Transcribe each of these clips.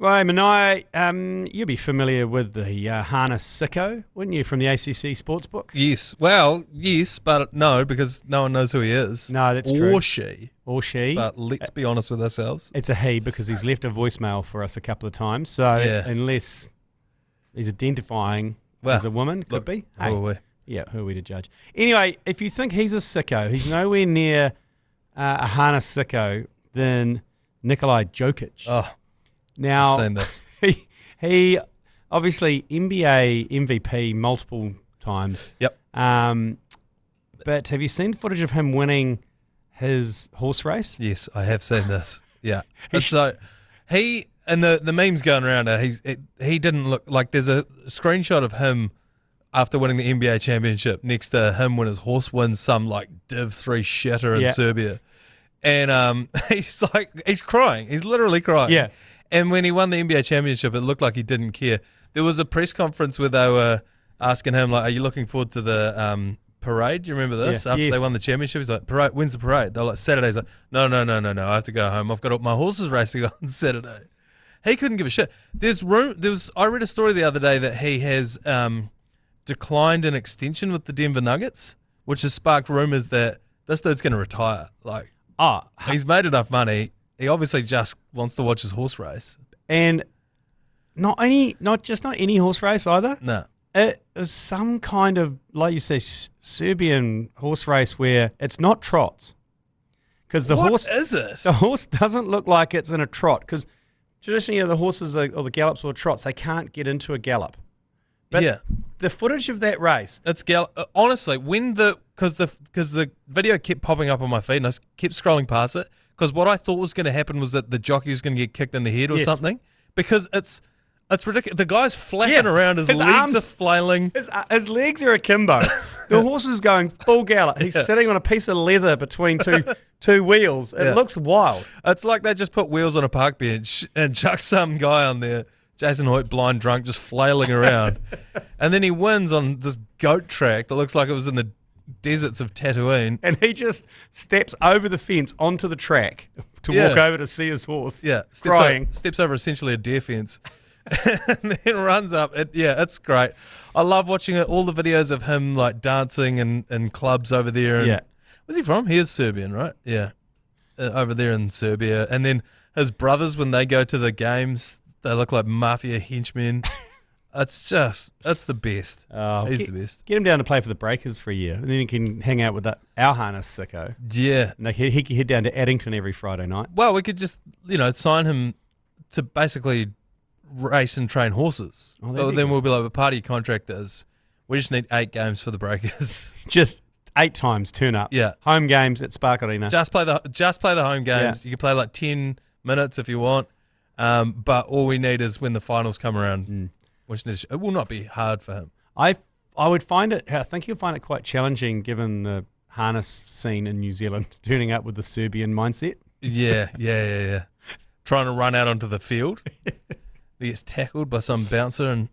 Right, Manaia, you'd be familiar with the harness sicko, wouldn't you, from the ACC Sportsbook? Yes. Well, yes, but no, because no one knows who he is. No, that's true. Or she. But let's be honest with ourselves. It's a he because he's left a voicemail for us a couple of times. So unless he's identifying as a woman, could be. Who are we? Yeah, who are we to judge? Anyway, if you think he's a sicko, he's nowhere near a harness sicko than Nikola Jokić. Oh. Now, I've seen this. he obviously NBA MVP multiple times. Yep. But have you seen footage of him winning his horse race? Yes, I have seen this. Yeah. So he and the memes going around. He didn't look like. There's a screenshot of him after winning the NBA championship next to him when his horse wins some like Div 3 shitter in Serbia, and he's crying. He's literally crying. Yeah. And when he won the NBA championship, it looked like he didn't care. There was a press conference where they were asking him, like, are you looking forward to the parade? Do you remember this? Yeah. After they won the championship, he's like, parade, when's the parade? They're like, Saturday. He's like, no, I have to go home. I've got my horses racing on Saturday. He couldn't give a shit. I read a story the other day that he has declined an extension with the Denver Nuggets, which has sparked rumors that this dude's going to retire. Like, he's made enough money. He obviously just wants to watch his horse race. And not any horse race either. No. It was some kind of, like you say, Serbian horse race where it's not trots. Because the What is it? The horse doesn't look like it's in a trot. Because traditionally, the horses or the gallops or trots, they can't get into a gallop. But the footage of that race, it's honestly, because the video kept popping up on my feed and I kept scrolling past it. Because what I thought was going to happen was that the jockey was going to get kicked in the head or something. Because it's ridiculous. The guy's flapping around. His legs arms are flailing. His legs are akimbo. The horse is going full gallop. He's sitting on a piece of leather between two wheels. It looks wild. It's like they just put wheels on a park bench and chuck some guy on there, Jason Hoyt, blind drunk, just flailing around. And then he wins on this goat track that looks like it was in the deserts of Tatooine. And he just steps over the fence onto the track to walk over to see his horse. Yeah, steps over essentially a deer fence. And then runs up. It's great. I love watching it. All the videos of him like dancing in clubs over there. And where's he from? He is Serbian, right? Yeah. Over there in Serbia. And then his brothers, when they go to the games, they look like mafia henchmen. It's the best. He's the best. Get him down to play for the Breakers for a year, and then he can hang out with our harness sicko. Yeah. And he can head down to Addington every Friday night. Well, we could just, sign him to basically race and train horses. But then we'll be like, part of your contract is we just need 8 games for the Breakers. Just 8 times turn up. Yeah. Home games at Spark Arena. Just play the home games. You can play like 10 minutes if you want. But all we need is when the finals come around. It will not be hard for him. I think he'll find it quite challenging given the harness scene in New Zealand, turning up with the Serbian mindset. Yeah. Trying to run out onto the field. He gets tackled by some bouncer in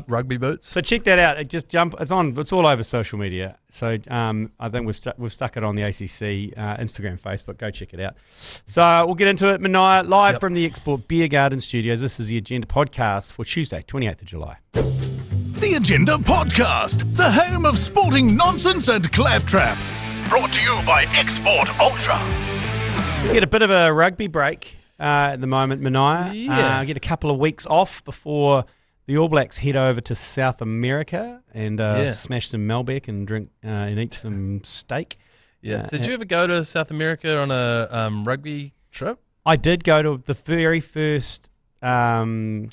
rugby boots. So check that out. It's all over social media. So I think we've stuck it on the ACC Instagram, Facebook. Go check it out. So we'll get into it. Manaia, live from the Export Beer Garden Studios. This is the Agenda Podcast for Tuesday, 28th of July. The Agenda Podcast, the home of sporting nonsense and claptrap. Brought to you by Export Ultra. We get a bit of a rugby break at the moment, Manaia. Get a couple of weeks off before the All Blacks head over to South America and smash some Malbec and drink and eat some steak. Yeah. Did you ever go to South America on a rugby trip? I did go to the very first All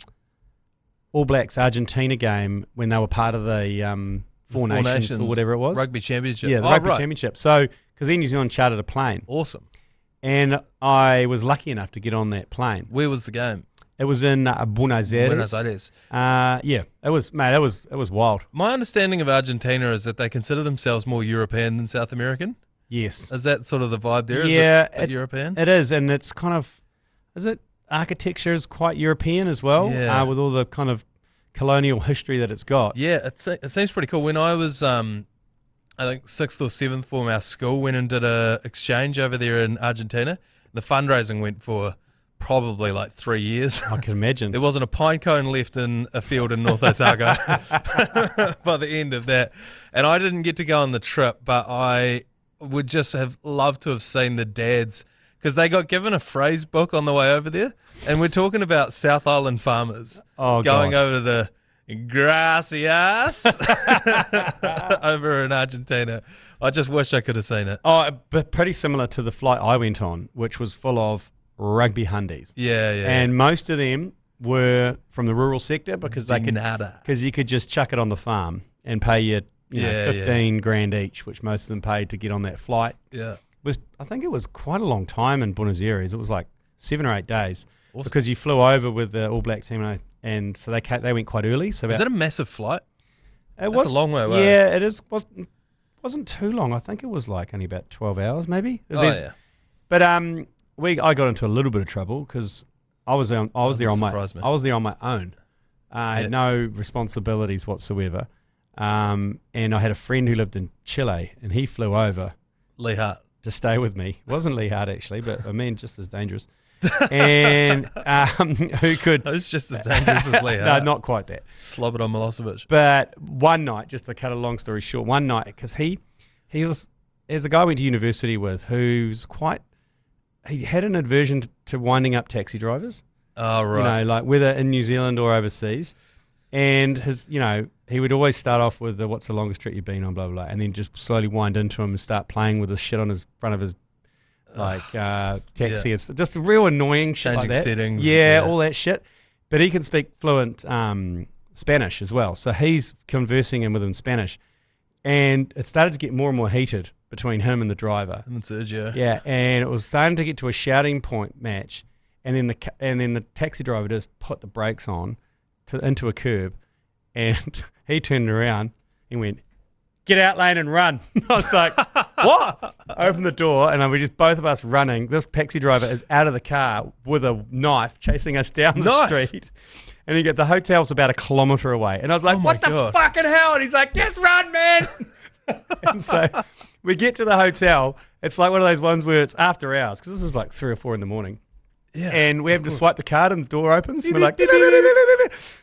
Blacks Argentina game when they were part of the Four Nations or whatever it was. Rugby Championship. Yeah, the Rugby Championship. So, because then New Zealand chartered a plane. Awesome. And I was lucky enough to get on that plane. Where was the game? It was in Buenos Aires. Buenos Aires. It was wild. My understanding of Argentina is that they consider themselves more European than South American. Yes. Is that sort of the vibe there? Yeah. Is it European? It is, and it's kind of, architecture is quite European as well, with all the kind of colonial history that it's got. Yeah, it seems pretty cool. When I was, I think 6th or 7th form, our school went and did a exchange over there in Argentina. The fundraising went for probably like 3 years. I can imagine. There wasn't a pine cone left in a field in North Otago by the end of that. And I didn't get to go on the trip, but I would just have loved to have seen the dads, because they got given a phrase book on the way over there. And we're talking about South Island farmers going over to gracias over in Argentina. I just wish I could have seen it. Oh, but pretty similar to the flight I went on, which was full of rugby hundies. Yeah. And most of them were from the rural sector because you could just chuck it on the farm and pay you know, 15 grand each, which most of them paid to get on that flight. Yeah. I think it was quite a long time in Buenos Aires. It was like 7 or 8 days. Awesome. Because you flew over with the All Black team, and so they went quite early. So is it a massive flight? It was a long way away. Yeah, it is. Wasn't too long. I think it was like only about 12 hours, maybe. Yeah. But I got into a little bit of trouble because I was there on my own. I had no responsibilities whatsoever. And I had a friend who lived in Chile, and he flew over. Lee Hart. To stay with me. It wasn't Lee Hart, actually, but I mean, just as dangerous. And who could... It was just as dangerous as Lee Hart. No, not quite that. Slobodan Milosevic. But one night, just to cut a long story short, one night, because he was... There's a guy I went to university with who's quite... He had an aversion to winding up taxi drivers. Oh, right. You know, like whether in New Zealand or overseas. And his, you know, he would always start off with the what's the longest trip you've been on, blah, blah, blah, and then just slowly wind into him and start playing with the shit on his front of his taxi. It's just a real annoying shit Changing like that. settings. Yeah, all that shit. But he can speak fluent Spanish as well. So he's conversing with him in Spanish. And it started to get more and more heated between him and the driver. And Sergio. Yeah, and it was starting to get to a shouting point match. And then the taxi driver just put the brakes on into a curb, and he turned around and went, "Get out lane and run." I was like, "What?" I opened the door, and we just both of us running. This taxi driver is out of the car with a knife chasing us down the street. And the hotel's about 1 kilometre away. And I was like, "What the fucking hell?" And he's like, "Just run, man." And so we get to the hotel. It's like one of those ones where it's after hours, because this was like 3 or 4 in the morning. Yeah, and we have to swipe the card and the door opens. And we're like,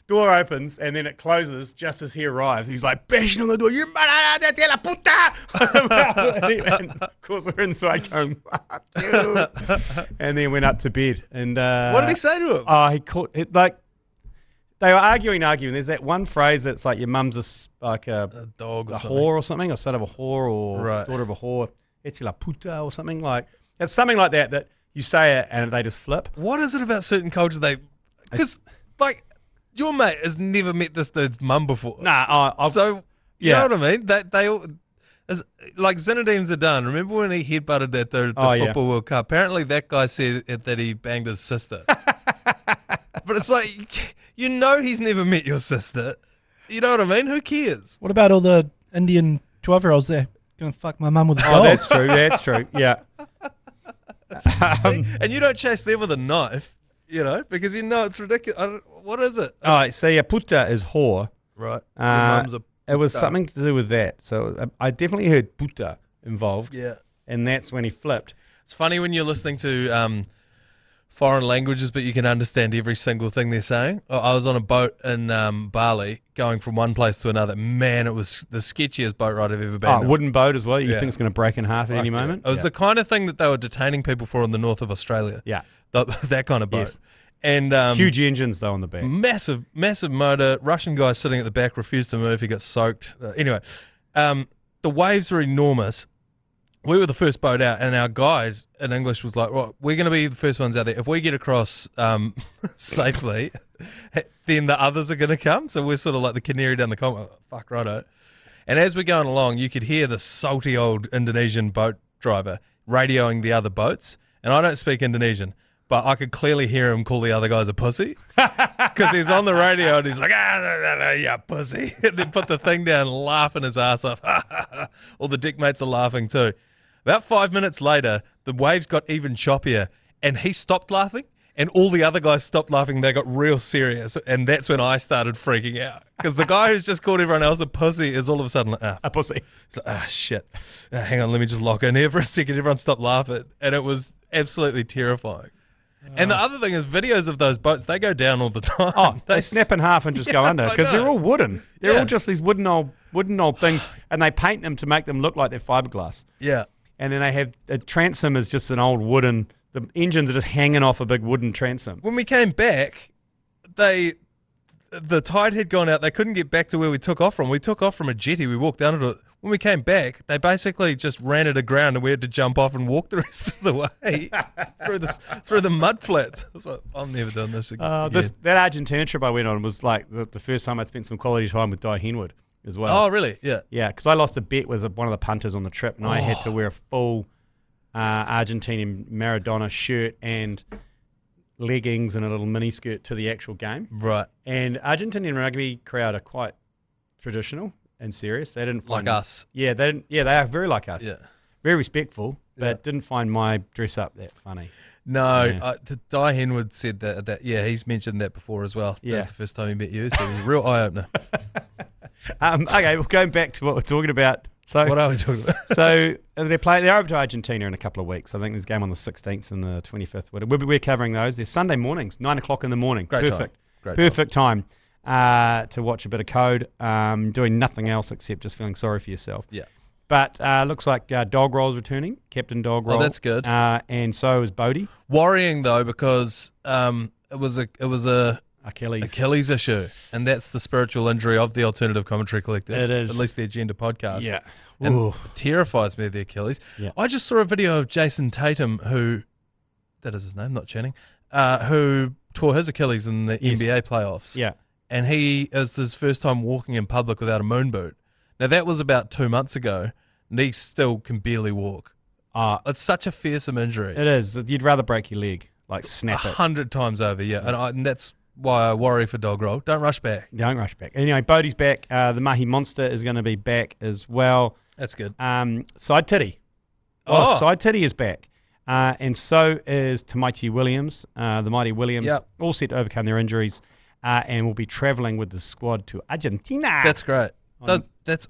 door opens, and then it closes just as he arrives. He's like, bashing on the door, "You de la puta!" And of course, we're inside going, "Fuck you." And then went up to bed. And what did he say to him? He caught it, like, they were arguing. There's that one phrase that's like, your mum's like a dog or a something. whore or something, or son of a whore, or daughter of a whore. It's la puta or something like. It's something like that you say it and they just flip. What is it about certain cultures because like your mate has never met this dude's mum before. Nah, so you know what I mean? They all, like Zinedine Zidane. Remember when he headbutted that dude at the Football World Cup? Apparently that guy said that he banged his sister. But it's like, you know, he's never met your sister. You know what I mean? Who cares? What about all the Indian 12-year-olds there going to fuck my mum with a dog? Oh, that's true. That's true. Yeah. And you don't chase them with a knife, you know, because you know it's ridiculous. What is it? So puta is whore. Right. Your mum's a puta. It was something to do with that. So I definitely heard puta involved. Yeah. And that's when he flipped. It's funny when you're listening to foreign languages, but you can understand every single thing they're saying. I was on a boat in Bali going from one place to another. Man, it was the sketchiest boat ride I've ever been on. Wooden boat as well. You think it's going to break in half at any moment? It was the kind of thing that they were detaining people for in the north of Australia. Yeah. That kind of boat. Yes. And huge engines, though, on the back. Massive motor. Russian guy sitting at the back refused to move. He got soaked. Anyway, the waves were enormous. We were the first boat out, and our guide in English was like, "Well, we're going to be the first ones out there. If we get across safely, then the others are going to come." So we're sort of like the canary down the coal. Fuck, righto. And as we're going along, you could hear the salty old Indonesian boat driver radioing the other boats. And I don't speak Indonesian, but I could clearly hear him call the other guys a pussy because he's on the radio and he's like, "Yeah, pussy." And then put the thing down, laughing his ass off. All the dick mates are laughing too. About 5 minutes later, the waves got even choppier, and he stopped laughing, and all the other guys stopped laughing. They got real serious, and that's when I started freaking out, because the guy who's just called everyone else a pussy is all of a sudden like, a pussy. It's like, shit. Hang on, let me just lock in here for a second. Everyone stopped laughing, and it was absolutely terrifying. And the other thing is videos of those boats, they go down all the time. Oh, they snap in half and just go under because they're all wooden. They're all just these wooden old things, and they paint them to make them look like they're fiberglass. Yeah. And then they have a transom is just an old wooden. The engines are just hanging off a big wooden transom. When we came back, the tide had gone out. They couldn't get back to where we took off from. We took off from a jetty. We walked down it. When we came back, they basically just ran it aground, and we had to jump off and walk the rest of the way through the mud flats. I was like, I'm never done this again. That Argentina trip I went on was like the first time I'd spent some quality time with Di Henwood as well. Oh, really? Yeah. Yeah, because I lost a bet with one of the punters on the trip, and I had to wear a full Argentinian Maradona shirt and leggings and a little mini skirt to the actual game. Right. And Argentinian rugby crowd are quite traditional and serious. They didn't find like us. Yeah, they didn't. Yeah, they are very like us. Yeah. Very respectful, but didn't find my dress up that funny. No, Di Henwood said that. Yeah, he's mentioned that before as well. Yeah. That was the first time he met you, so it was a real eye opener. Okay, well, going back to what we're talking about. So what are we talking about? So they're over to Argentina in a couple of weeks. I think there's a game on the 16th and the 25th. We're covering those. They're Sunday mornings, 9 o'clock in the morning. Perfect time to watch a bit of code. Doing nothing else except just feeling sorry for yourself. Yeah. But looks like Dog Roll's returning, Captain Dog Roll. Oh, that's good. And so is Bodie. Worrying though, because it was a Achilles issue, and that's the spiritual injury of the Alternative Commentary Collective. It is, at least the Agenda podcast. Yeah, and it terrifies me, the Achilles. Yeah. I just saw a video of Jason Tatum, that is his name, not Channing, who tore his Achilles in the NBA playoffs. Yeah, and he is his first time walking in public without a moon boot. Now that was about 2 months ago, and he still can barely walk. It's such a fearsome injury. It is. You'd rather break your leg, like snap 100 times over. Yeah, and that's why I worry for Dog Roll. Don't rush back. Anyway, Bodie's back. The Mahi Monster is going to be back as well. That's good. Side Titty. Side Titty is back. And so is Tamaiti Williams, the Mighty Williams, all set to overcome their injuries and will be travelling with the squad to Argentina. That's great. Those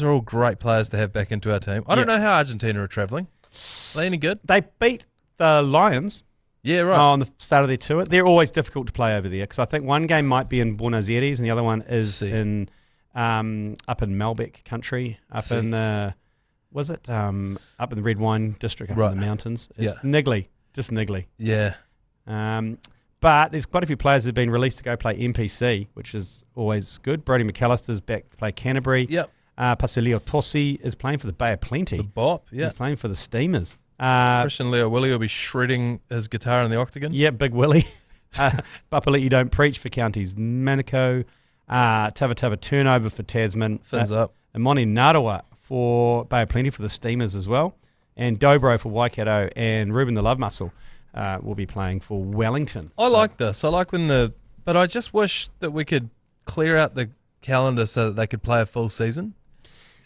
are all great players to have back into our team. I don't know how Argentina are travelling. Are they any good? They beat the Lions. Yeah, right. On the start of their tour. They're always difficult to play over there because I think one game might be in Buenos Aires and the other one is up in Malbec country, up in the Red Wine District, up in the mountains. It's niggly, just niggly. Yeah. But there's quite a few players that have been released to go play NPC, which is always good. Brodie McAllister's back to play Canterbury. Yep. Pasilio Tossi is playing for the Bay of Plenty. The Bop, yeah. He's playing for the Steamers. Christian Leo Willie will be shredding his guitar in the octagon. Yeah, Big Willie. Papali'i don't preach for counties. Manukau. Tava turnover for Tasman. Fins up. And Moni Narawa for Bay of Plenty for the Steamers as well. And Dobro for Waikato. And Ruben the Love Muscle will be playing for Wellington. I like this. I like but I just wish that we could clear out the calendar so that they could play a full season.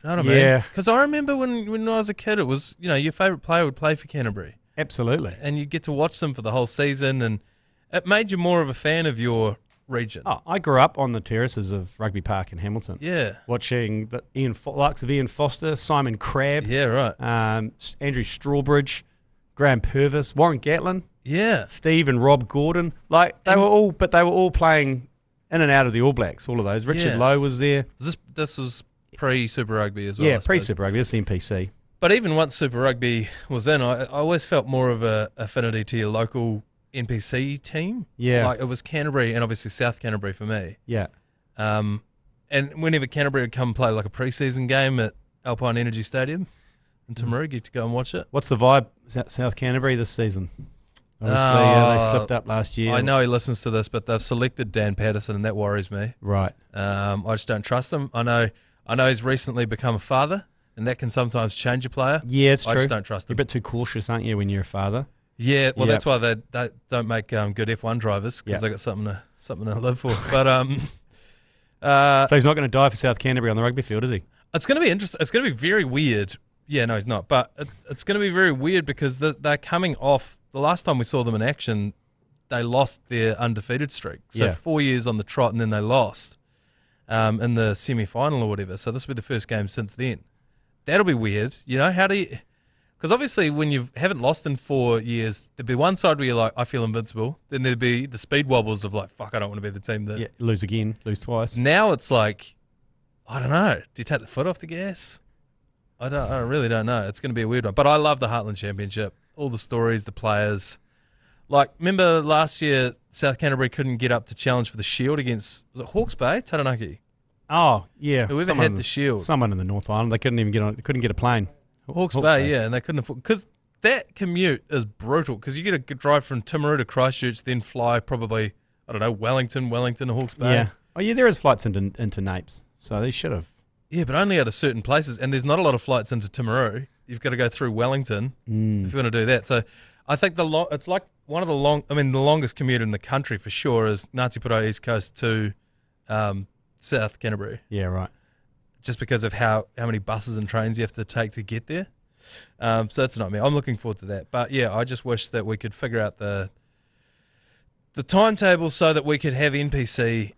You know what I mean? Because I remember when I was a kid, it was, your favourite player would play for Canterbury. Absolutely. And you'd get to watch them for the whole season, and it made you more of a fan of your region. Oh, I grew up on the terraces of Rugby Park in Hamilton. Yeah. Watching the likes of Ian Foster, Simon Crabb. Yeah, right. Andrew Strawbridge, Graham Purvis, Warren Gatlin. Yeah. Steve and Rob Gordon. They were all playing in and out of the All Blacks, all of those. Richard Lowe was there. This was pre-Super Rugby as well. Yeah, pre-Super Rugby. This is NPC. But even once Super Rugby was in, I always felt more of a affinity to your local NPC team. Yeah. Like it was Canterbury and obviously South Canterbury for me. Yeah. And whenever Canterbury would come play like a pre-season game at Alpine Energy Stadium in Timarugi to go and watch it. What's the vibe, South Canterbury, this season? Obviously, they slipped up last year. I know he listens to this, but they've selected Dan Patterson, and that worries me. Right. I just don't trust him. I know he's recently become a father, and that can sometimes change a player. Yeah, it's true. I just don't trust him. You're a bit too cautious, aren't you, when you're a father? Yeah, well, that's why they don't make good F1 drivers, because they got something to live for. But so he's not going to die for South Canterbury on the rugby field, is he? It's going to be interesting. It's going to be very weird. Yeah, no, he's not. But it's going to be very weird because they're coming off. The last time we saw them in action, they lost their undefeated streak. So 4 years on the trot, and then they lost in the semi-final or whatever. So this will be the first game since then. That'll be weird. How do you... Because obviously when you haven't lost in 4 years, there'd be one side where you're like, I feel invincible. Then there'd be the speed wobbles of like, fuck, I don't want to be the team that... lose again, lose twice. Now it's like, I don't know. Do you take the foot off the gas? I really don't know. It's going to be a weird one. But I love the Heartland Championship. All the stories, the players. Like, remember last year, South Canterbury couldn't get up to challenge for the Shield against, was it Hawke's Bay? Taranaki? Oh, yeah. Whoever had the Shield. Someone in the North Island. They couldn't even get on. They couldn't get a plane. Hawke's Bay, yeah, and they couldn't afford... Because that commute is brutal. Because you get to drive from Timaru to Christchurch, then fly probably, I don't know, Wellington to Hawke's Bay. Yeah. Oh, yeah, there is flights into Napes. So they should have. Yeah, but only out of certain places. And there's not a lot of flights into Timaru. You've got to go through Wellington if you want to do that. So I think it's like one of the the longest commute in the country for sure is Ngāti Porou East Coast to South Canterbury. Yeah, right. Just because of how many buses and trains you have to take to get there. So that's not me. I'm looking forward to that. But yeah, I just wish that we could figure out the timetable so that we could have NPC,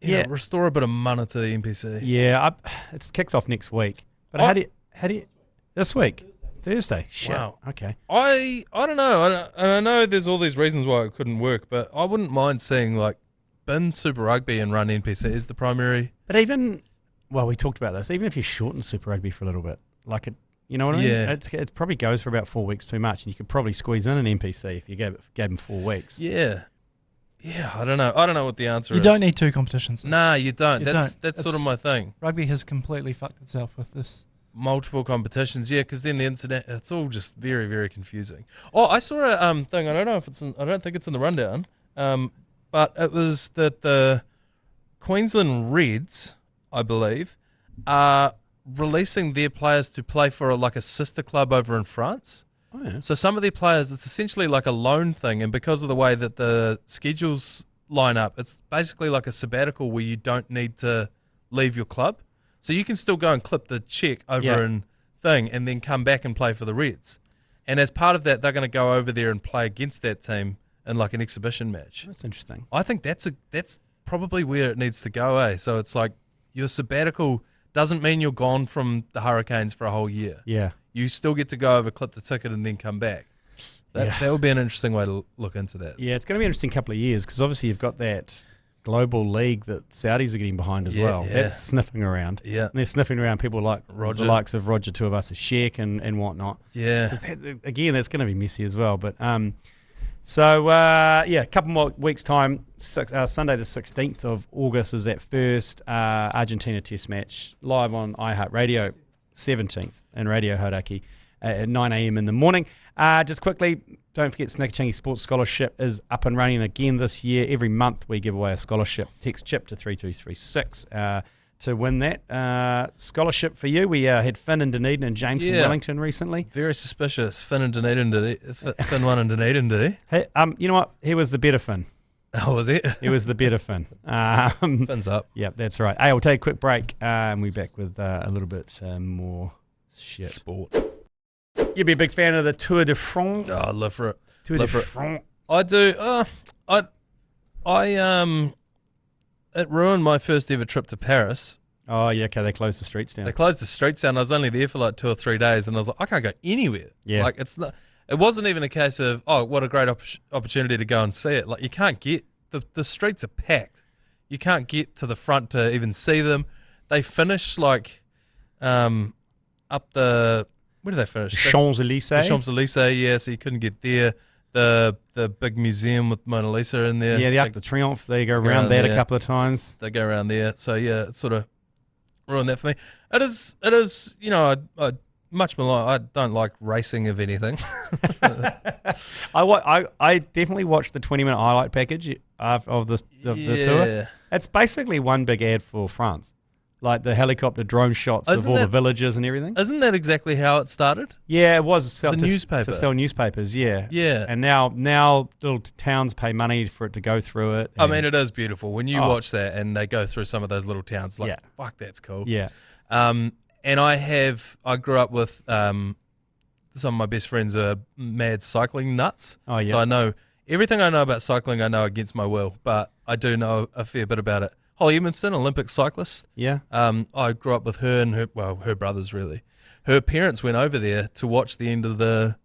restore a bit of mana to the NPC. Yeah, it kicks off next week. But how do you this week? Thursday. Shit. Wow. Okay. I don't know. I know there's all these reasons why it couldn't work, but I wouldn't mind seeing like bin Super Rugby and run NPC as the primary. But we talked about this. Even if you shorten Super Rugby for a little bit, like it, you know what I mean? Yeah. It probably goes for about 4 weeks too much, and you could probably squeeze in an NPC if you gave them 4 weeks. Yeah. Yeah, I don't know. I don't know what the answer is. You don't need 2 competitions. Nah, you don't. You That's don't. sort of my thing. Rugby has completely fucked itself with this. Multiple competitions, yeah, because then the incident, it's all just very, very confusing. Oh, I saw a thing. I don't know if I don't think it's in the rundown, but it was that the Queensland Reds, I believe, are releasing their players to play for a sister club over in France. Oh, yeah. So some of their players, it's essentially like a loan thing, and because of the way that the schedules line up, it's basically like a sabbatical where you don't need to leave your club. So you can still go and clip the check over in thing and then come back and play for the Reds. And as part of that, they're going to go over there and play against that team in like an exhibition match. That's interesting. I think that's probably where it needs to go, eh? So it's like your sabbatical doesn't mean you're gone from the Hurricanes for a whole year. Yeah. You still get to go over, clip the ticket, and then come back. That would be an interesting way to look into that. Yeah, it's going to be an interesting couple of years because obviously you've got that global league that Saudis are getting behind as well. Yeah. That's sniffing around. Yeah. And they're sniffing around people like Roger. the likes of Roger Tuivasa Sheck and whatnot. Yeah. So again, that's going to be messy as well. But a couple more weeks' time. Sunday the 16th of August is that first Argentina Test match live on iHeartradio, 17th in Radio Hauraki at 9 a.m. in the morning. Just quickly, don't forget Snickerchangy Sports Scholarship is up and running again this year. Every month we give away a scholarship. Text CHIP to 32336 to win that scholarship for you. We had Finn in Dunedin and James from Wellington recently. Very suspicious. Finn and Dunedin, Finn won in Dunedin, did he? Hey, you know what? He was the better Finn. Oh, was it? He was the better Finn. Finn's up. Yep, that's right. Hey, we'll take a quick break and we'll be back with a little bit more shit. Sport. You'd be a big fan of the Tour de France. Oh, I live for it. Tour de France. I do. It ruined my first ever trip to Paris. Oh, yeah, okay, they closed the streets down. They closed the streets down. I was only there for like 2 or 3 days, and I was like, I can't go anywhere. Yeah. Like, it's not. It wasn't even a case of, oh, what a great opportunity to go and see it. Like, you can't get, the streets are packed. You can't get to the front to even see them. They finish like up the, where do they finish? Champs-Élysées. The Champs-Élysées, yeah, so you couldn't get there. The big museum with Mona Lisa in there. Yeah, the Arc de Triomphe. They go around that a couple of times. They go around there. So, yeah, it sort of ruined that for me. It is, you know, I much more I don't like racing of anything. I definitely watched the 20-minute highlight package of the tour. It's basically one big ad for France. Like the helicopter drone shots of all the villages and everything. Isn't that exactly how it started? Yeah, it was. It's a newspaper. To sell newspapers, yeah. Yeah. And now little towns pay money for it to go through it. I mean, it is beautiful. When you watch that and they go through some of those little towns, like, fuck, that's cool. Yeah. And I grew up with some of my best friends are mad cycling nuts. Oh, yeah. So I know everything I know about cycling, I know against my will, but I do know a fair bit about it. Holly Edmondson, Olympic cyclist. Yeah. I grew up with her and her brothers, really. her parents went over there to watch the end of the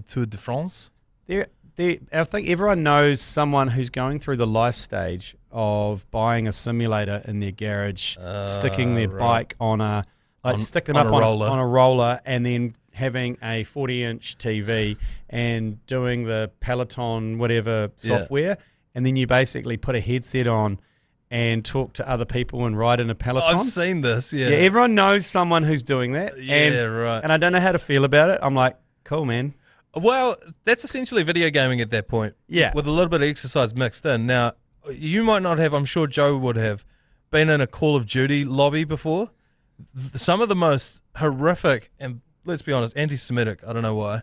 Tour de France. I think everyone knows someone who's going through the life stage of buying a simulator in their garage, sticking their bike on a roller, and then having a 40-inch TV and doing the Peloton whatever software, and then you basically put a headset on and talk to other people and ride in a Peloton. I've seen this, yeah. Everyone knows someone who's doing that. Yeah, right. And I don't know how to feel about it. I'm like, cool, man. Well, that's essentially video gaming at that point. Yeah. With a little bit of exercise mixed in. Now, you might not have, I'm sure Joe would have, been in a Call of Duty lobby before. Some of the most horrific and, let's be honest, anti-Semitic, I don't know why,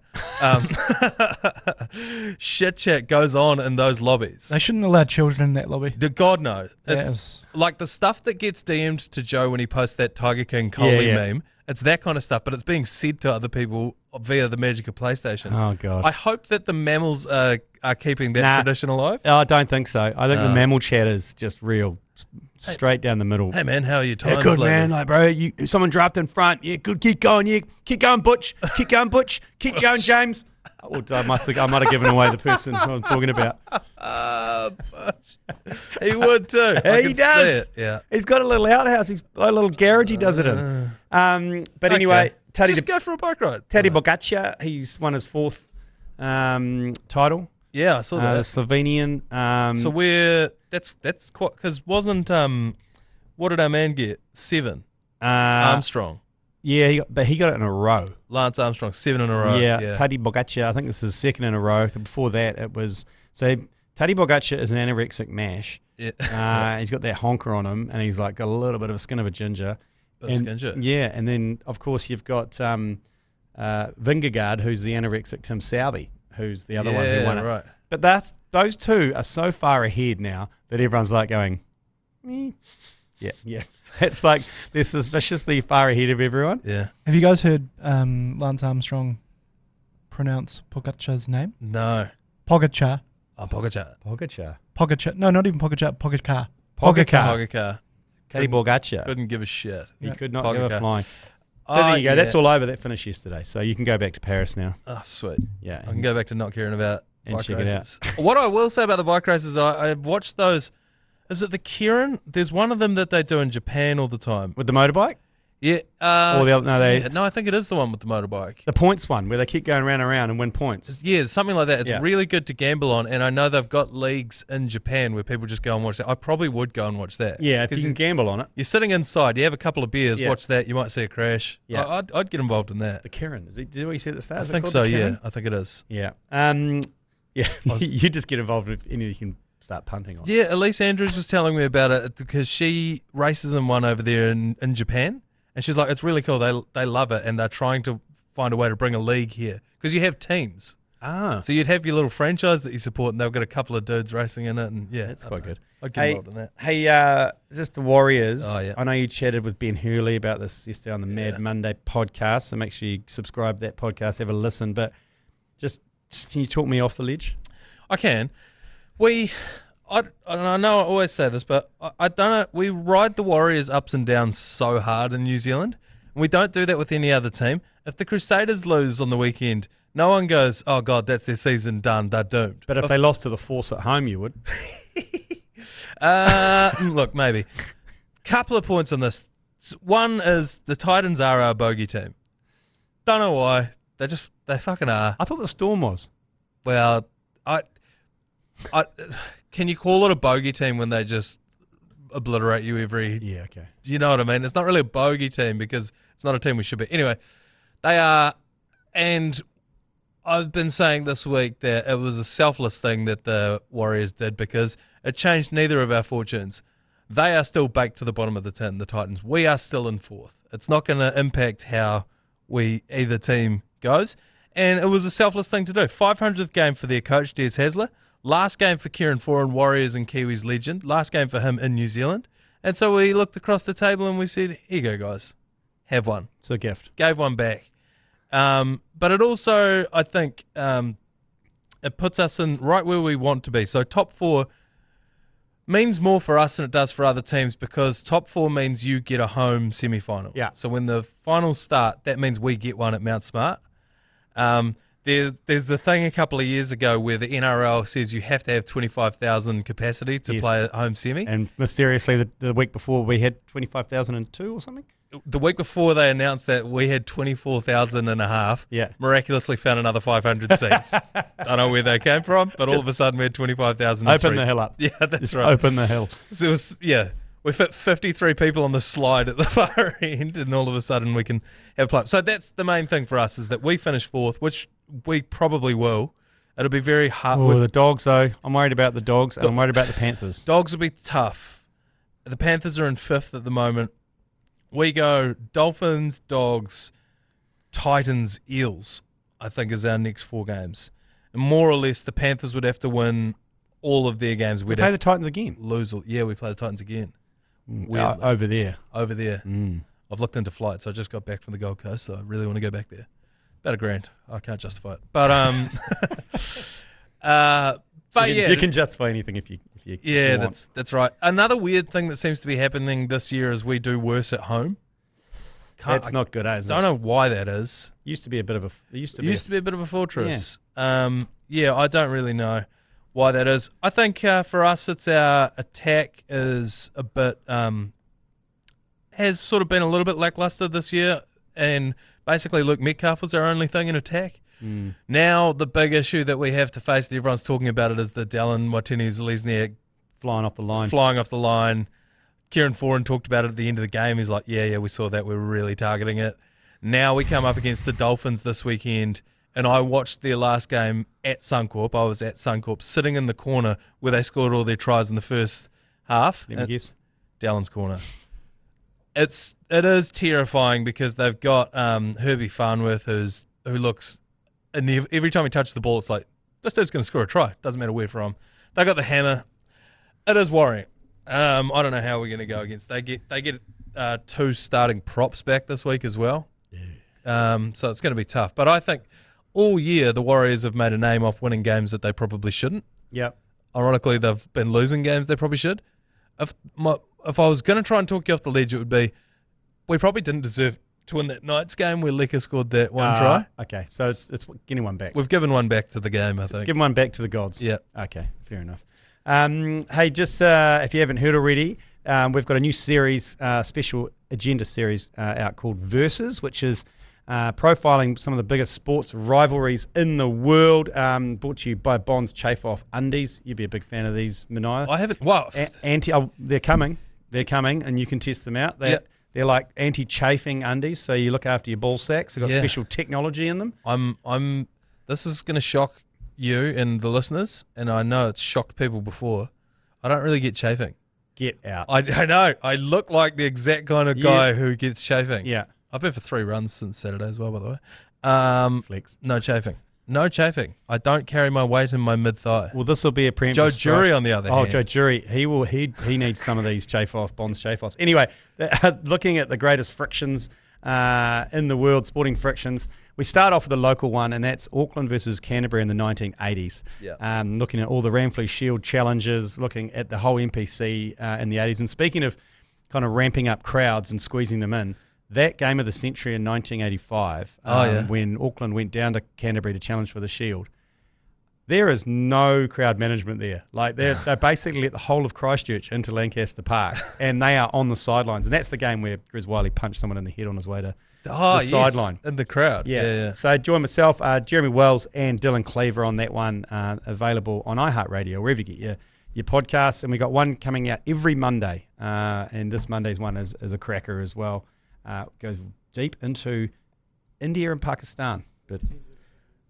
shit chat goes on in those lobbies. They shouldn't allow children in that lobby. God, no. It's Yes. like the stuff that gets DM'd to Joe when he posts that Tiger King Coley meme. It's that kind of stuff, but it's being said to other people via the magic of PlayStation. Oh, God. I hope that the mammals are keeping that tradition alive. Oh, I don't think so. I think the mammal chat is just real, straight down the middle. Hey, man, how are your times? Yeah, good, lately? man. Like, bro, someone dropped in front. Yeah, good. Keep going. Yeah, keep going, Butch. Keep going, Butch. Keep going, James. Well, I might have given away the person I was talking about. He would too. He does. Yeah. He's got a little outhouse. He's got a little garage he does it in. But anyway, just go for a bike ride. Tadej Pogačar, he's won his fourth title. Yeah, I saw that. Slovenian. So that's quite, because wasn't what did our man get? 7. Armstrong. Yeah, he got it in a row. Lance Armstrong, 7 in a row. Yeah. Tadej Pogačar, I think this is second in a row. Before that, it was Tadej Pogačar is an anorexic mash. Yeah. He's got that honker on him, and he's like got a little bit of a skin of a ginger. Ginger. Yeah, and then of course you've got Vingegaard, who's the anorexic Tim Southey, who's the other one who won it. Right. But those two are so far ahead now that everyone's like going, yeah. It's like they're suspiciously far ahead of everyone. Yeah. Have you guys heard Lance Armstrong pronounce Pogačar's name? No. Pogačar. Oh, Pogačar. Pogačar. No, not even Pogačar. Pogačar. Pogačar. Tadej Pogačar. Couldn't give a shit. He could not give a flying. So Oh, there you go. yeah. That's all over. That finished yesterday. So you can go back to Paris now. Oh, sweet. Yeah. I can go back to not caring about And bike check it races. What I will say about the bike races, I watched those. Is it the Kieran? There's one of them that they do in Japan all the time. With the motorbike? Yeah. Or the other, no, I think it is the one with the motorbike. The points one, where they keep going round and round and win points. Yeah, something like that. It's really good to gamble on, and I know they've got leagues in Japan where people just go and watch that. I probably would go and watch that. Yeah, if you can gamble on it. You're sitting inside, you have a couple of beers, watch that, you might see a crash. Yeah. I'd get involved in that. The Kieran. Is it what you said at the start? I think so, yeah. I think it is. Yeah. You just get involved with anything you can start punting on. Yeah, Elise Andrews was telling me about it because she races in one over there in Japan, and she's like, it's really cool. They love it, and they're trying to find a way to bring a league here because you have teams. So you'd have your little franchise that you support, and they've got a couple of dudes racing in it, and that's quite good. I'd get involved in that. Hey, just the Warriors. Oh, yeah. I know you chatted with Ben Hurley about this yesterday on the Mad Monday podcast, so make sure you subscribe to that podcast, have a listen. But just can you talk me off the ledge? I can. I know I always say this, but I don't know. We ride the Warriors ups and downs so hard in New Zealand, and we don't do that with any other team. If the Crusaders lose on the weekend, no one goes, oh, God, that's their season done. They're doomed. But if they lost to the Force at home, you would. Look, maybe. Couple of points on this. One is the Titans are our bogey team. Don't know why. They fucking are. I thought the Storm was. Well, can you call it a bogey team when they just obliterate you every... Yeah, okay. Do you know what I mean? It's not really a bogey team because it's not a team we should be. Anyway, they are, and I've been saying this week that it was a selfless thing that the Warriors did because it changed neither of our fortunes. They are still baked to the bottom of the tin, the Titans. We are still in fourth. It's not going to impact how either team goes. And it was a selfless thing to do. 500th game for their coach, Des Hasler. Last game for Kieran Foran, Warriors and Kiwis legend. Last game for him in New Zealand. And so we looked across the table and we said, here you go, guys. Have one. It's a gift. Gave one back. But it also, I think, it puts us in right where we want to be. So top four, means more for us than it does for other teams because top 4 means you get a home semi-final. Yeah. So when the finals start, that means we get one at Mount Smart. There's the thing a couple of years ago where the NRL says you have to have 25,000 capacity to play a home semi. And mysteriously, the week before, we had 25,002 or something? The week before they announced that we had 24,000 and a half, miraculously found another 500 seats. Don't know where they came from, but all of a sudden we had 25,000. Open the hill up. Yeah, that's Just right. Open the hill. So it was, we fit 53 people on the slide at the far end, and all of a sudden we can have play. So that's the main thing for us is that we finish 4th, which we probably will. It'll be very hard. Oh, the Dogs, though. I'm worried about the Dogs, and I'm worried about the Panthers. Dogs will be tough. The Panthers are in 5th at the moment. We go Dolphins, Dogs, Titans, Eels, I think is our next 4 games. And more or less, the Panthers would have to win all of their games. We play the Titans again? Lose. Yeah, we play the Titans again. Over there. Over there. I've looked into flights. I just got back from the Gold Coast, so I really want to go back there. About $1,000. I can't justify it. But you can justify anything if you want. That's right. Another weird thing that seems to be happening this year is we do worse at home. That's not good, is it? Don't know why that is. Used to be a bit of a fortress. Yeah. I don't really know why that is. I think for us, it's our attack is a bit has sort of been a little bit lackluster this year, and basically Luke Metcalf was our only thing in attack. Now the big issue that we have to face, that everyone's talking about it, is the Dallin Martinez-Lesniak flying off the line. Kieran Foran talked about it at the end of the game. He's like, yeah, we saw that. We were really targeting it. Now we come up against the Dolphins this weekend, and I watched their last game at Suncorp. I was at Suncorp, sitting in the corner where they scored all their tries in the first half. Let me guess. Dallin's corner. It is terrifying because they've got Herbie Farnworth who looks, and every time he touches the ball, it's like, this dude's going to score a try. Doesn't matter where from. They got the hammer. It is worrying. I don't know how we're going to go against. They get 2 starting props back this week as well. Yeah. So it's going to be tough. But I think all year the Warriors have made a name off winning games that they probably shouldn't. Yep. Ironically, they've been losing games they probably should. If I was going to try and talk you off the ledge, it would be we probably didn't deserve to win that Knights game where Lecker scored that one try. Okay, so it's getting one back. We've given one back to the game, I think. Given one back to the gods. Yeah. Okay, fair enough. Hey, just if you haven't heard already, we've got a new series, special agenda series out called Versus, which is profiling some of the biggest sports rivalries in the world. Brought to you by Bond's Chafe Off Undies. You'd be a big fan of these, Manaia. I haven't. Wow. They're coming. They're coming, and you can test them out. They're like anti-chafing undies, so you look after your ball sacks. They've got special technology in them. This is going to shock you and the listeners, and I know it's shocked people before. I don't really get chafing. Get out. I know. I look like the exact kind of guy who gets chafing. Yeah. I've been for 3 runs since Saturday as well, by the way. Flex. No chafing. No chafing. I don't carry my weight in my mid-thigh. Well, this will be a preemptive Joe strike. Jury, on the other hand. Oh, Joe Jury. He needs some of these Bonds Chafe Offs. Anyway, looking at the greatest frictions in the world, sporting frictions, we start off with a local one, and that's Auckland versus Canterbury in the 1980s. Yeah. Looking at all the Ramfleet Shield challenges, looking at the whole NPC in the 80s. And speaking of kind of ramping up crowds and squeezing them in, that game of the century in 1985, when Auckland went down to Canterbury to challenge for the Shield, there is no crowd management there. Like they basically let the whole of Christchurch into Lancaster Park, and they are on the sidelines. And that's the game where Grizz Wiley punched someone in the head on his way to the sideline. In the crowd. Yeah. So join myself, Jeremy Wells, and Dylan Cleaver on that one, available on iHeartradio, wherever you get your podcasts. And we got one coming out every Monday, and this Monday's one is a cracker as well. Goes deep into India and Pakistan. But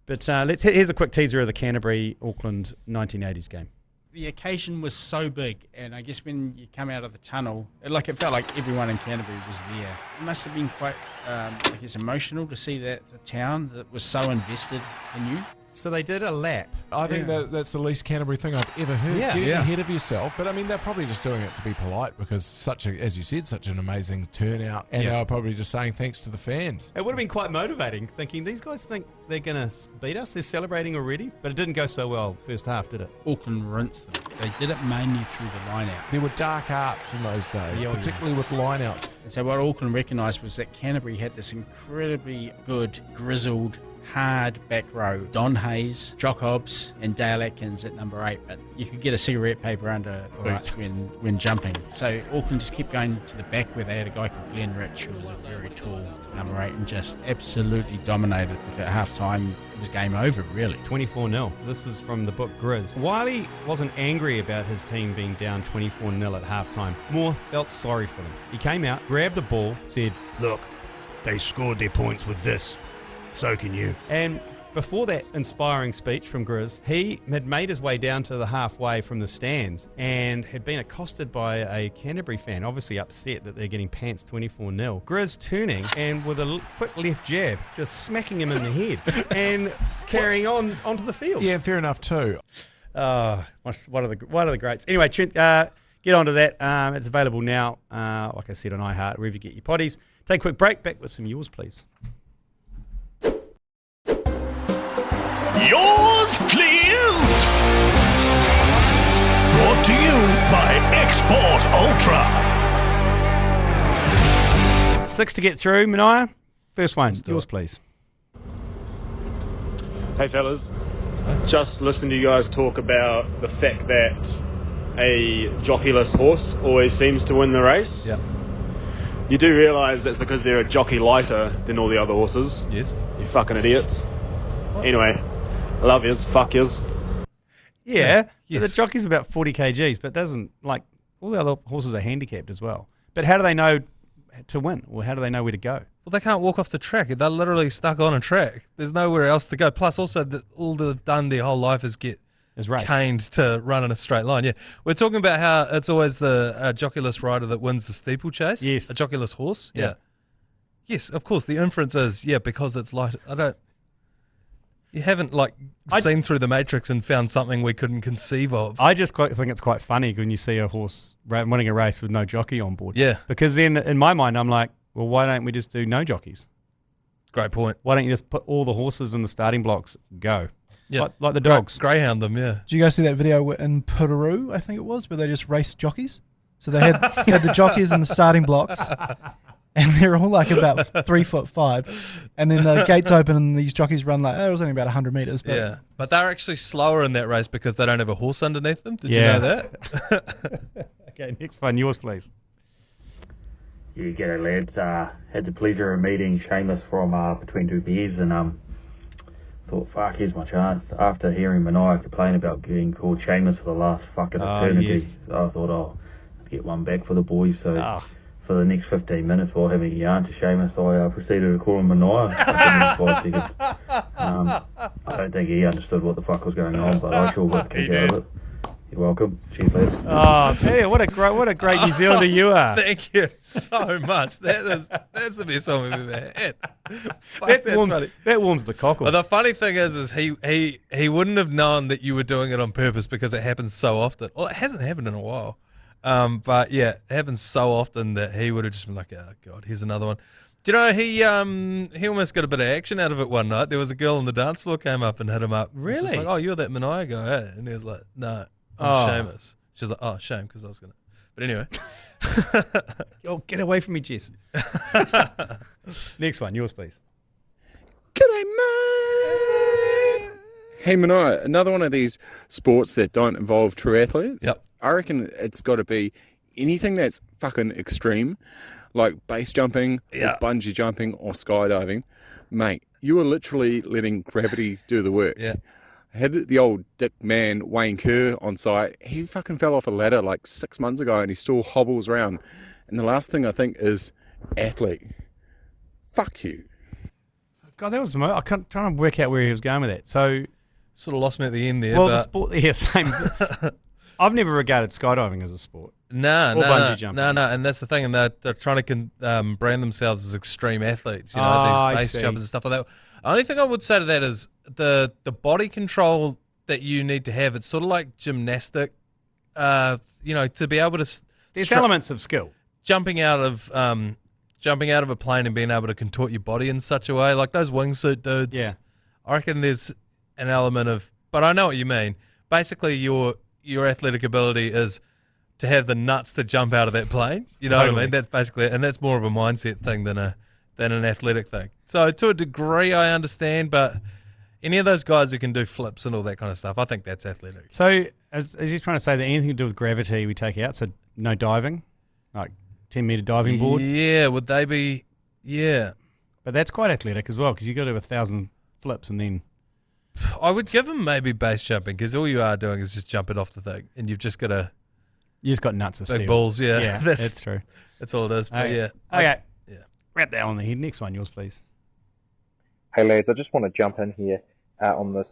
here's a quick teaser of the Canterbury-Auckland 1980s game. The occasion was so big, and I guess when you come out of the tunnel, it felt like everyone in Canterbury was there. It must have been quite, emotional to see that the town that was so invested in you. So they did a lap. I think that's the least Canterbury thing I've ever heard. Yeah. Getting ahead of yourself. But I mean, they're probably just doing it to be polite because as you said, such an amazing turnout. And they were probably just saying thanks to the fans. It would have been quite motivating, thinking these guys think they're going to beat us. They're celebrating already. But it didn't go so well first half, did it? Auckland rinsed them. They did it mainly through the line-out. There were dark arts in those days, particularly with line-outs. And so what Auckland recognised was that Canterbury had this incredibly good, grizzled, hard back row. Don Hayes, Jock Hobbs and Dale Atkins at number 8, but you could get a cigarette paper under boots when jumping. So Auckland just kept going to the back where they had a guy called Glenn Rich, who was a very tall number 8, and just absolutely dominated. At half-time, it was game over, really. 24-0. This is from the book Grizz. Wiley wasn't angry about his team being down 24-0 at half-time. Moore felt sorry for them. He came out, grabbed the ball, said, "Look, they scored their points with this. So can you." And before that inspiring speech from Grizz, he had made his way down to the halfway from the stands and had been accosted by a Canterbury fan, obviously upset that they're getting pants 24-0. Grizz turning and with a quick left jab, just smacking him in the head and carrying on onto the field. Yeah, fair enough too. One of the greats. Anyway, Trent, get onto that. It's available now, like I said, on iHeart, wherever you get your potties. Take a quick break. Back with some yours, please. Yours, please. Brought to you by Export Ultra. 6 to get through, Manaia. First one, yours, please. Hey, fellas. Just listen to you guys talk about the fact that a jockeyless horse always seems to win the race. Yeah. You do realise that's because they're a jockey lighter than all the other horses. Yes. You fucking idiots. What? Anyway, love yous, fuck yous. Yeah, yes. The jockey's about 40 kgs, but doesn't, like, all the other horses are handicapped as well. But how do they know to win, or how do they know where to go? Well, they can't walk off the track. They're literally stuck on a track. There's nowhere else to go. Plus, also, all they've done their whole life is get caned to run in a straight line. Yeah, we're talking about how it's always the jockeyless rider that wins the steeplechase. Yes, a jockeyless horse. Yeah. Yes, of course. The inference is because it's light. You haven't seen through the Matrix and found something we couldn't conceive of. I just think it's quite funny when you see a horse winning a race with no jockey on board. Yeah, because then in my mind I'm like, well, why don't we just do no jockeys? Great point. Why don't you just put all the horses in the starting blocks? Go. Yeah, like the dogs. Greyhound them. Yeah. Did you guys see that video in Peru? I think it was where they just raced jockeys. So they had the jockeys in the starting blocks. And they're all like about 3'5", and then the gates open and these jockeys run it was only about 100 meters. But but they're actually slower in that race because they don't have a horse underneath them. Did you know that? Okay, next one, yours, please. Yeah, g'day lads. Had the pleasure of meeting Seamus from Between Two Beers, and thought, fuck, here's my chance. After hearing Manaia complain about getting called Seamus for the last fucking eternity, yes. I thought, I'd get one back for the boys. So. For the next 15 minutes while having a yarn to Seamus, I proceeded to call him Manaia. I don't think he understood what the fuck was going on, but I sure got a kick out of it. You're welcome. Cheers, lads. Oh, man, what a great New Zealander you are. Thank you so much. That's the best one we've ever had. That warms the cockle. Well, the funny thing is he wouldn't have known that you were doing it on purpose because it happens so often. Well, it hasn't happened in a while. But yeah, it happens so often that he would have just been like, oh God, here's another one. Do you know, he almost got a bit of action out of it one night. There was a girl on the dance floor came up and hit him up. Really? She's like, oh, you're that Manaia guy, eh? And he was like, no, I'm Seamus. She was like, oh, shame, because I was going to. But anyway. Oh, get away from me, Jess. Next one, yours, please. G'day, mate. Hey, Manaia, another one of these sports that don't involve true athletes. Yep. I reckon it's got to be anything that's fucking extreme, like base jumping, or bungee jumping, or skydiving. Mate, you are literally letting gravity do the work. Yeah. I had the old dick man, Wayne Kerr, on site. He fucking fell off a ladder like 6 months ago and he still hobbles around. And the last thing I think is athlete. Fuck you. God, that was I can't trying to work out where he was going with that. So sort of lost me at the end there. Well, but the sport, same. I've never regarded skydiving as a sport. No, bungee jumping. No, and that's the thing, and they're trying to brand themselves as extreme athletes. You know, these base jumpers and stuff like that. Only thing I would say to that is the body control that you need to have. It's sort of like gymnastic, to be able to. There's elements of skill. Jumping out of a plane and being able to contort your body in such a way, like those wingsuit dudes. Yeah, I reckon there's an element of, but I know what you mean. Basically, your athletic ability is to have the nuts to jump out of that plane. You know what I mean? That's basically it, and that's more of a mindset thing than an athletic thing. So to a degree, I understand, but any of those guys who can do flips and all that kind of stuff, I think that's athletic. So is he trying to say that anything to do with gravity we take out? So no diving, like 10-meter diving board. Yeah, would they be? Yeah, but that's quite athletic as well because you got to do 1,000 flips and then. I would give him maybe base jumping because all you are doing is just jumping off the thing, and you've just got to. You just got nuts of big steel. balls, yeah. Yeah, that's true. That's all it is. But okay. Yeah. Okay. Yeah. Wrap that on the head. Next one, yours, please. Hey lads, I just want to jump in here on this.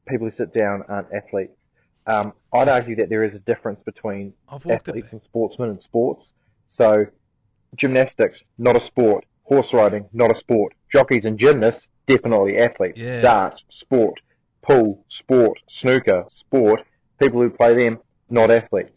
People who sit down aren't athletes. I'd argue that there is a difference between athletes and sportsmen in sports. So, gymnastics, not a sport. Horse riding, not a sport. Jockeys and gymnasts, definitely athletes. Yeah. Darts, sport. Pool, sport. Snooker, sport. People who play them, not athletes.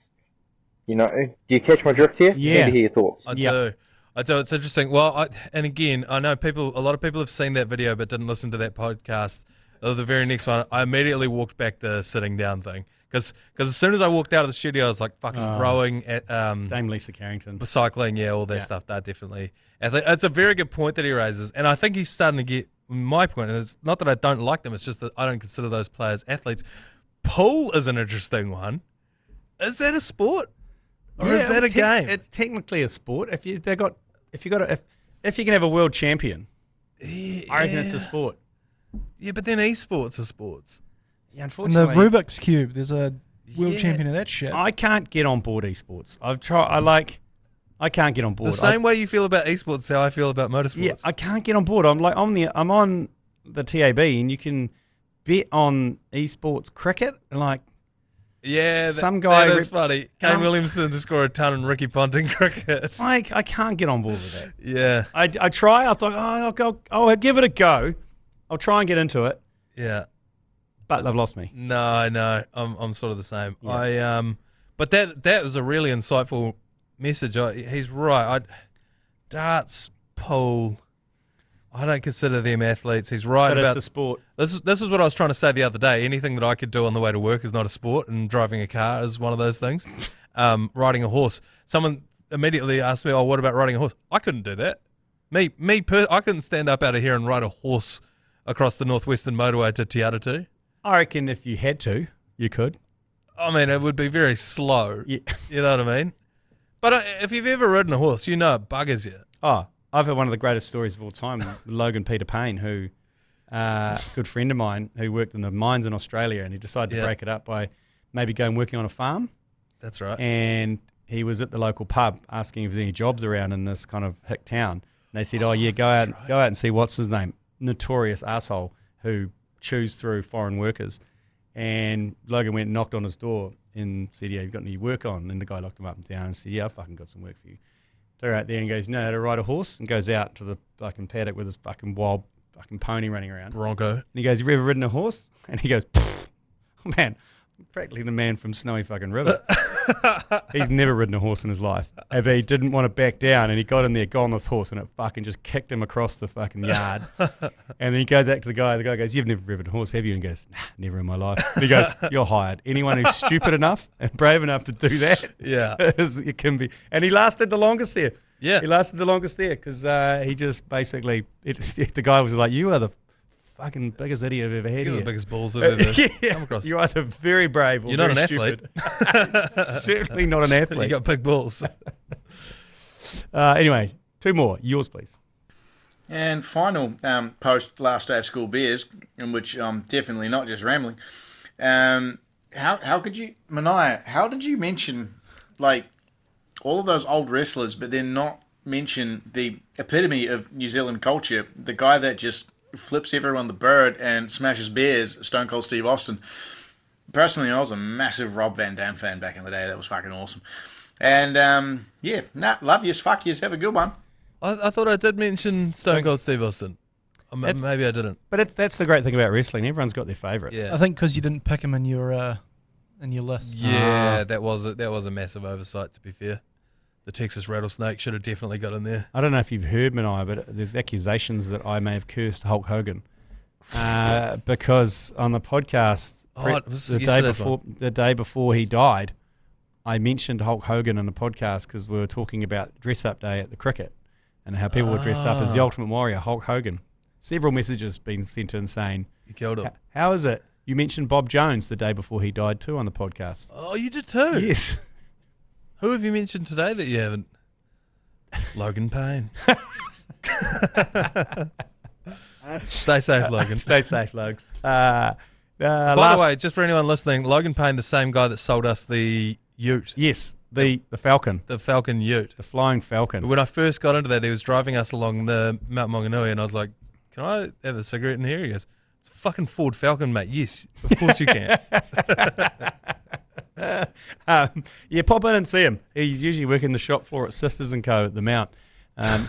You know, do you catch my drift here? Yeah. Need to hear your thoughts. I do. It's interesting. Well, and again, I know a lot of people have seen that video but didn't listen to that podcast. The very next one, I immediately walked back the sitting down thing because as soon as I walked out of the studio, I was like fucking rowing at Dame Lisa Carrington, cycling, all that stuff. They're definitely athlete. It's a very good point that he raises, and I think he's starting to get my point. And it's not that I don't like them; it's just that I don't consider those players athletes. Pool is an interesting one. Is that a sport? Or is that a game? It's technically a sport. If you can have a world champion, I reckon it's a sport. Yeah, but then esports are sports. Yeah, And unfortunately, the Rubik's Cube, there's a world champion of that shit. I can't get on board esports. I can't get on board. The same way you feel about esports is how I feel about motorsports. Yeah, I can't get on board. I'm on the TAB, and you can bet on esports cricket, and some guy. That is funny. Kane Williamson to score a ton in Ricky Ponting cricket. I can't get on board with that. Yeah. I try. I thought, I'll give it a go. I'll try and get into it. Yeah. But they've lost me. No. I'm sort of the same. Yeah. But that was a really insightful message. He's right. Darts, pool. I don't consider them athletes. He's right but about it's a sport. This is what I was trying to say the other day. Anything that I could do on the way to work is not a sport, and driving a car is one of those things. Riding a horse. Someone immediately asked me, "Oh, what about riding a horse?" I couldn't do that. I couldn't stand up out of here and ride a horse across the Northwestern Motorway to Te Atatū. I reckon if you had to, you could. I mean, it would be very slow. Yeah. You know what I mean? But if you've ever ridden a horse, you know it buggers you. Oh, I've had one of the greatest stories of all time, Logan Peter Payne, who, a good friend of mine, who worked in the mines in Australia, and he decided to break it up by maybe going working on a farm. That's right. And he was at the local pub asking if there's any jobs around in this kind of hick town. And they said, go out and see what's his name, notorious asshole who chews through foreign workers. And Logan went and knocked on his door and said, "Yeah, you've got any work on?" And the guy locked him up and down and said, "Yeah, I've fucking got some work for you." They're out there and goes, "No, how to ride a horse?" And goes out to the fucking paddock with his fucking wild fucking pony running around. Bronco. And he goes, "Have you ever ridden a horse?" And he goes, "Man, I'm practically the man from Snowy fucking River." He'd never ridden a horse in his life. If he didn't want to back down, and he got in there, got on this horse, and it fucking just kicked him across the fucking yard. And then he goes back to the guy. The guy goes, "You've never ridden a horse, have you?" And he goes, "Nah, never in my life." And he goes, "You're hired. Anyone who's stupid enough and brave enough to do that, it can be." And he lasted the longest there. Yeah, he lasted the longest there because he just basically, the guy was like, "You are the fucking biggest idiot I've ever had. You're here. the biggest balls I've ever come across." You're either very brave or you're not an stupid. athlete. Certainly not an athlete. You got big balls. Anyway, two more. Yours, please. And final post last day of school beers, in which I'm definitely not just rambling. How could you, Manaia? How did you mention all of those old wrestlers, but then not mention the epitome of New Zealand culture, the guy that just flips everyone the bird and smashes beers, Stone Cold Steve Austin? Personally, I was a massive Rob Van Dam fan back in the day. That was fucking awesome. And love yous, fuck yous, have a good one. I thought I did mention Stone Cold Steve Austin. Maybe I didn't. But that's the great thing about wrestling. Everyone's got their favourites. Yeah. I think because you didn't pick him in your list. Yeah, that was a massive oversight, to be fair. The Texas Rattlesnake should have definitely got in there. I don't know if you've heard, Manaia, but there's accusations that I may have cursed Hulk Hogan because on the podcast the day before he died, I mentioned Hulk Hogan on the podcast because we were talking about dress-up day at the cricket and how people were dressed up as the Ultimate Warrior, Hulk Hogan. Several messages been sent in saying, "You killed him." How is it? You mentioned Bob Jones the day before he died too on the podcast. Oh, you did too? Yes. Who have you mentioned today that you haven't? Logan Payne. Stay safe, Logan. Stay safe, Logs. By the way, just for anyone listening, Logan Payne, the same guy that sold us the Ute. Yes, the Falcon. The Falcon Ute. The Flying Falcon. When I first got into that, he was driving us along the Mount Maunganui, and I was like, "Can I have a cigarette in here?" He goes, "It's a fucking Ford Falcon, mate." Yes, of course you can. Pop in and see him. He's usually working the shop floor at Sisters & Co. at the Mount.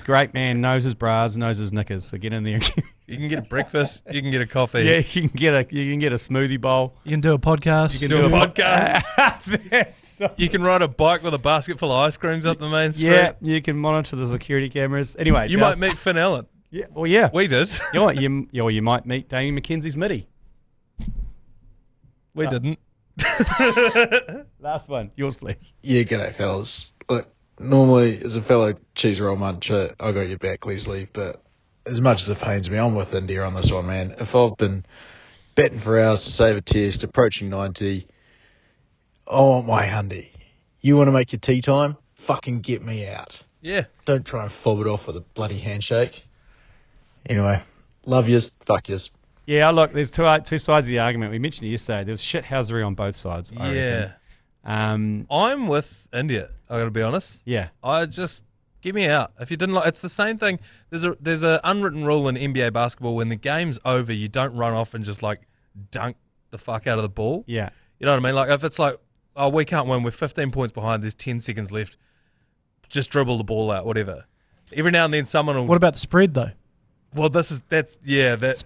Great man, knows his bras, knows his knickers. So get in there. You can get a breakfast. You can get a coffee. Yeah, you can get a smoothie bowl. You can do a podcast. You can do a podcast. You can ride a bike with a basket full of ice creams up the main street. Yeah, you can monitor the security cameras. Anyway, you might meet Finn Allen. Yeah, well, yeah, we did. You might meet Damien McKenzie's MIDI. We didn't. Last one, yours, please. Yeah, g'day, fellas. Look, normally as a fellow cheese roll muncher, I got your back, Leslie, but as much as it pains me, I'm with India on this one, man. If I've been betting for hours to save a test, approaching 90, I want my hundy. You want to make your tea time? Fucking get me out. Yeah. Don't try and fob it off with a bloody handshake. Anyway, love yous, fuck yous. Yeah, look, there's two sides of the argument. We mentioned it yesterday. There was shithousery on both sides. I reckon. I'm with India. I got to be honest. Yeah, I just get me out. If you didn't like, it's the same thing. There's a unwritten rule in NBA basketball. When the game's over, you don't run off and just like dunk the fuck out of the ball. Yeah, you know what I mean. Like if it's like, oh, we can't win. We're 15 points behind. There's 10 seconds left. Just dribble the ball out. Whatever. Every now and then, someone will. What about the spread though? Well, that's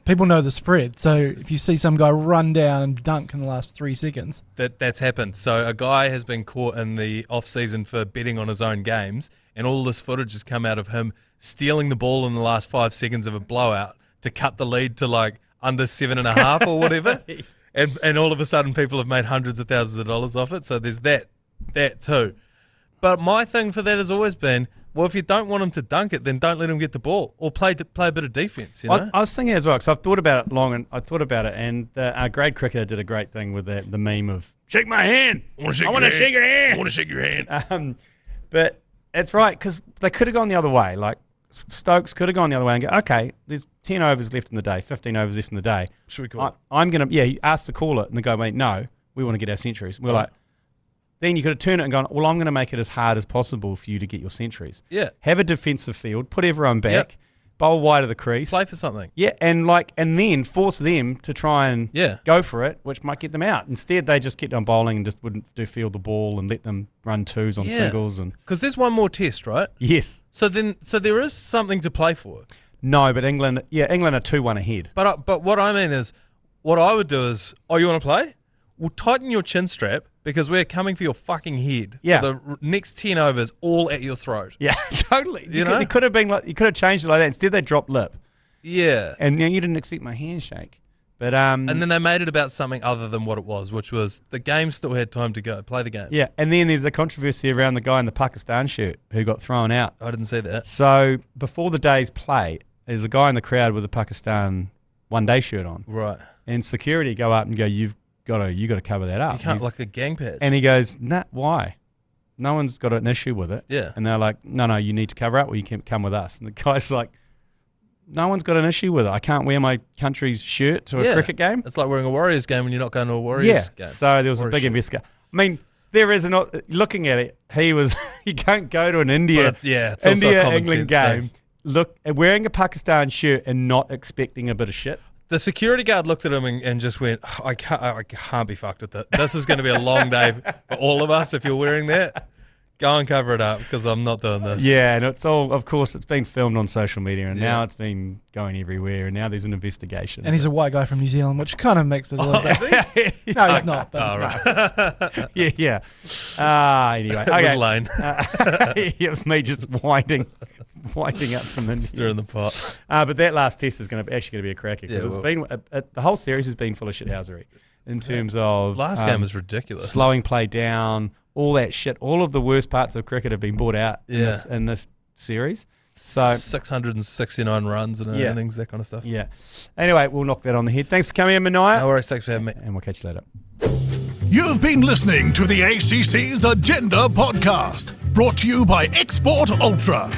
people know the spread. So if you see some guy run down and dunk in the last 3 seconds, that's happened. So a guy has been caught in the off season for betting on his own games, and all this footage has come out of him stealing the ball in the last 5 seconds of a blowout to cut the lead to like under 7.5 or whatever, and all of a sudden people have made hundreds of thousands of dollars off it. So there's that too. But my thing for that has always been, well, if you don't want him to dunk it, then don't let him get the ball or play a bit of defense. You know? I was thinking as well, because I've thought about it long, and our grade cricketer did a great thing with the meme of shake my hand. I want to shake your hand. I want to shake your hand. But it's right, because they could have gone the other way. Like Stokes could have gone the other way and go, okay, there's 10 overs left in the day, 15 overs left in the day. Should we call it? I'm going to, he asked to call it, and the guy went, no, we want to get our centuries. We're like, then you could have turned it and gone, well, I'm going to make it as hard as possible for you to get your centuries. Yeah. Have a defensive field, put everyone back, bowl wide of the crease. Play for something. Yeah, and then force them to try and go for it, which might get them out. Instead, they just kept on bowling and just wouldn't field the ball and let them run twos on singles. Because there's one more test, right? Yes. So there is something to play for. No, but England are 2-1 ahead. But what I mean is, what I would do is, you want to play? Well, tighten your chin strap, because we're coming for your fucking head. Yeah. For the next 10 overs, all at your throat. Yeah, totally. You know? It could have been like, you could have changed it like that. Instead, they dropped lip. Yeah. And you didn't expect my handshake. But and then they made it about something other than what it was, which was the game still had time to go. Play the game. Yeah, and then there's a controversy around the guy in the Pakistan shirt who got thrown out. I didn't see that. So before the day's play, there's a guy in the crowd with a Pakistan one-day shirt on. Right. And security go up and go, you got to cover that up. You can't, like a gang patch. And he goes, nah, why? No one's got an issue with it. Yeah. And they're like, no, you need to cover up or you can come with us. And the guy's like, no one's got an issue with it. I can't wear my country's shirt to a cricket game. It's like wearing a Warriors game when you're not going to a Warriors game. So there was a big investigation. I mean, there is looking at it, you can't go to an India-England game, look wearing a Pakistan shirt and not expecting a bit of shit. The security guard looked at him and just went, I can't be fucked with that. This is going to be a long day for all of us if you're wearing that. Go and cover it up because I'm not doing this. Yeah, and it's all, of course, it's been filmed on social media, and now it's been going everywhere, and now there's an investigation. And he's a white guy from New Zealand, which kind of makes it a little bit. No, he's not. But right. Yeah. Anyway, okay. It was Lane. It was me just winding up some Indians. Stir in the pot. But that last test is actually going to be a cracker because it's been the whole series has been full of shithousery in terms of last game was ridiculous, slowing play down, all that shit. All of the worst parts of cricket have been brought out in this series. So 669 runs and innings, that kind of stuff. Yeah. Anyway, we'll knock that on the head. Thanks for coming in, Manaia. No worries. Thanks for having me. And we'll catch you later. You've been listening to the ACC's Agenda podcast, brought to you by Export Ultra.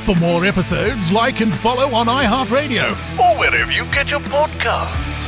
For more episodes, like and follow on iHeartradio or wherever you get your podcasts.